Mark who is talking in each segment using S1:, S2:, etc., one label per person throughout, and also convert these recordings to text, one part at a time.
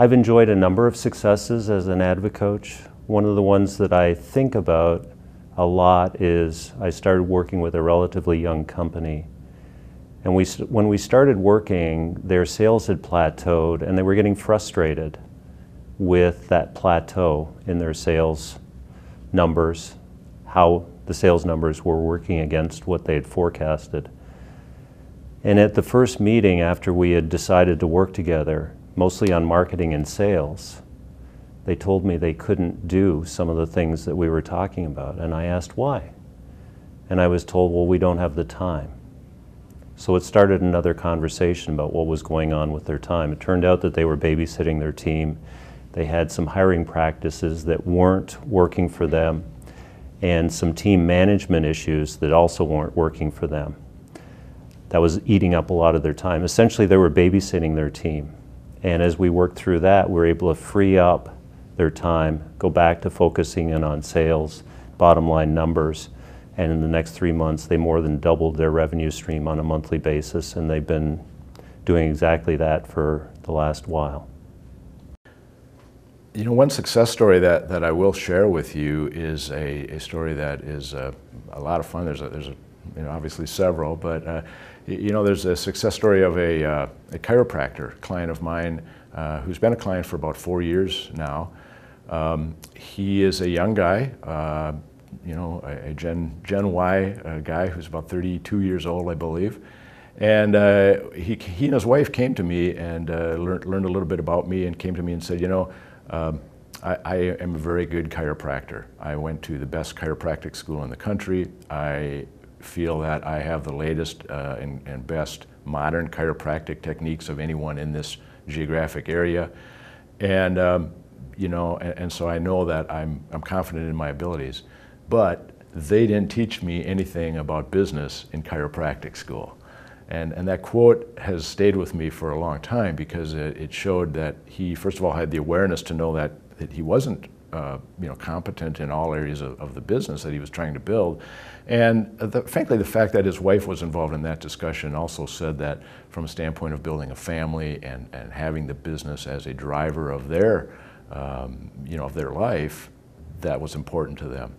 S1: I've enjoyed a number of successes as an AdviCoach. One of the ones that I think about a lot is I started working with a relatively young company. And when we started working, their sales had plateaued and they were getting frustrated with that plateau in their sales numbers, how the sales numbers were working against what they had forecasted. And at the first meeting after we had decided to work together, mostly on marketing and sales, they told me they couldn't do some of the things that we were talking about. And I asked why. And I was told, well, we don't have the time. So it started another conversation about what was going on with their time. It turned out that they were babysitting their team. They had some hiring practices that weren't working for them and some team management issues that also weren't working for them. That was eating up a lot of their time. Essentially, they were babysitting their team. And as we worked through that, we were able to free up their time, go back to focusing in on sales, bottom line numbers, and in the next 3 months, they more than doubled their revenue stream on a monthly basis, and they've been doing exactly that for the last while.
S2: You know, one success story that I will share with you is a story that is a lot of fun. There's you know, obviously several, but you know, there's a success story of a chiropractor client of mine who's been a client for about 4 years now. He is a young guy, you know, a Gen Y guy who's about 32 years old, I believe. And he and his wife came to me and learned a little bit about me and came to me and said, you know, I am a very good chiropractor. I went to the best chiropractic school in the country. I feel that I have the latest and best modern chiropractic techniques of anyone in this geographic area. And you know, and so I know that I'm confident in my abilities. But they didn't teach me anything about business in chiropractic school. And that quote has stayed with me for a long time because it showed that he, first of all, had the awareness to know that he wasn't you know, competent in all areas of the business that he was trying to build. And frankly, the fact that his wife was involved in that discussion also said that from a standpoint of building a family and having the business as a driver of their, you know, of their life, that was important to them.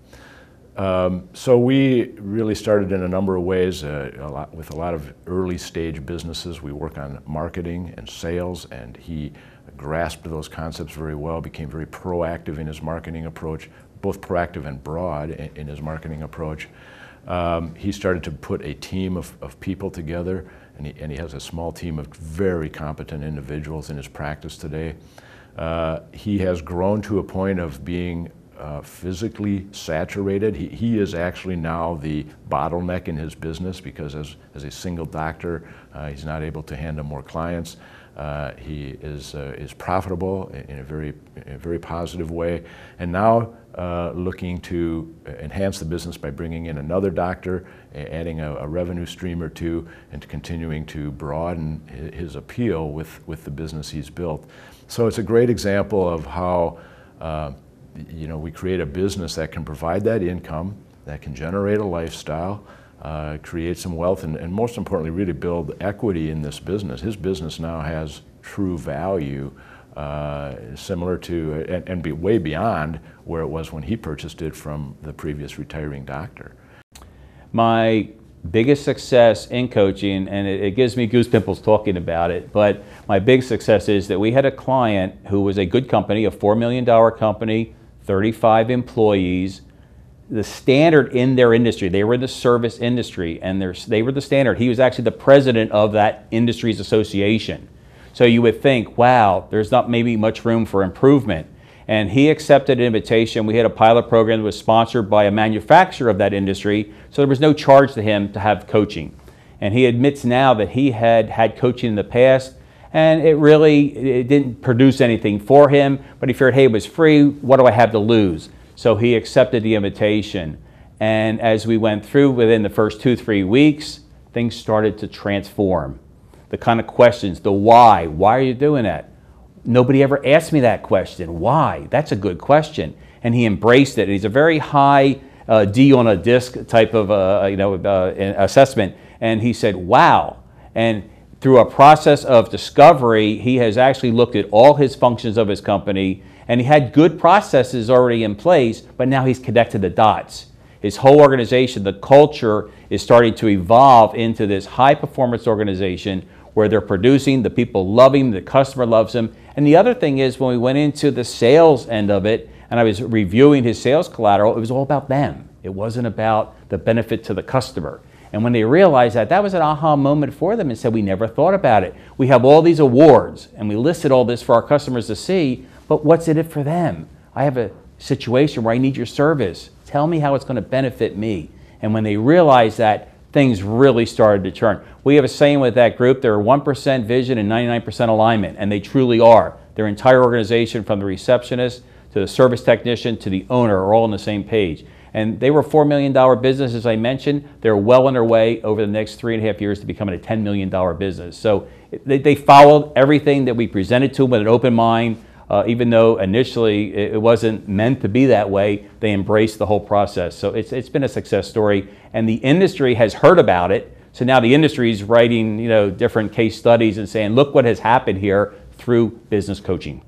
S2: So we really started in a number of ways, with a lot of early stage businesses. We work on marketing and sales, and he grasped those concepts very well, became very proactive in his marketing approach, both proactive and broad in his marketing approach. He started to put a team of people together, and he has a small team of very competent individuals in his practice today. He has grown to a point of being physically saturated. He is actually now the bottleneck in his business because as a single doctor, he's not able to handle more clients. He is profitable in a very positive way, and now looking to enhance the business by bringing in another doctor, adding a revenue stream or two, and continuing to broaden his appeal with the business he's built. So it's a great example of how you know, we create a business that can provide that income, that can generate a lifestyle, create some wealth, and most importantly, really build equity in this business. His business now has true value, similar to, and be way beyond where it was when he purchased it from the previous retiring doctor.
S3: My biggest success in coaching, and it gives me goose pimples talking about it, but my big success is that we had a client who was a good company, a $4 million company, 35 employees. The standard in their industry, they were in the service industry, and they were the standard. He was actually the president of that industry's association. So you would think, wow, there's not maybe much room for improvement. And he accepted an invitation. We had a pilot program that was sponsored by a manufacturer of that industry, so there was no charge to him to have coaching. And he admits now that he had had coaching in the past, and it didn't produce anything for him, but he figured, hey, it was free, what do I have to lose? So he accepted the invitation. And as we went through, within the first 2-3 weeks, things started to transform. The kind of questions, the why are you doing that? Nobody ever asked me that question. Why? That's a good question. And he embraced it. And he's a very high D on a disc type of assessment. And he said, wow. And through a process of discovery, he has actually looked at all his functions of his company, and he had good processes already in place, but now he's connected the dots. His whole organization, the culture, is starting to evolve into this high-performance organization where they're producing, the people love him, the customer loves him. And the other thing is, when we went into the sales end of it, and I was reviewing his sales collateral, it was all about them. It wasn't about the benefit to the customer. And when they realized that, that was an aha moment for them and said, we never thought about it. We have all these awards, and we listed all this for our customers to see, but what's in it for them? I have a situation where I need your service. Tell me how it's going to benefit me. And when they realized that, things really started to turn. We have a saying with that group, they're 1% vision and 99% alignment, and they truly are. Their entire organization, from the receptionist to the service technician to the owner, are all on the same page. And they were a $4 million business, as I mentioned. They're well on their way over the next 3.5 years to becoming a $10 million business. So they followed everything that we presented to them with an open mind. Even though initially it wasn't meant to be that way, they embraced the whole process. So it's been a success story, and the industry has heard about it. So now the industry is writing, different case studies and saying, look what has happened here through business coaching.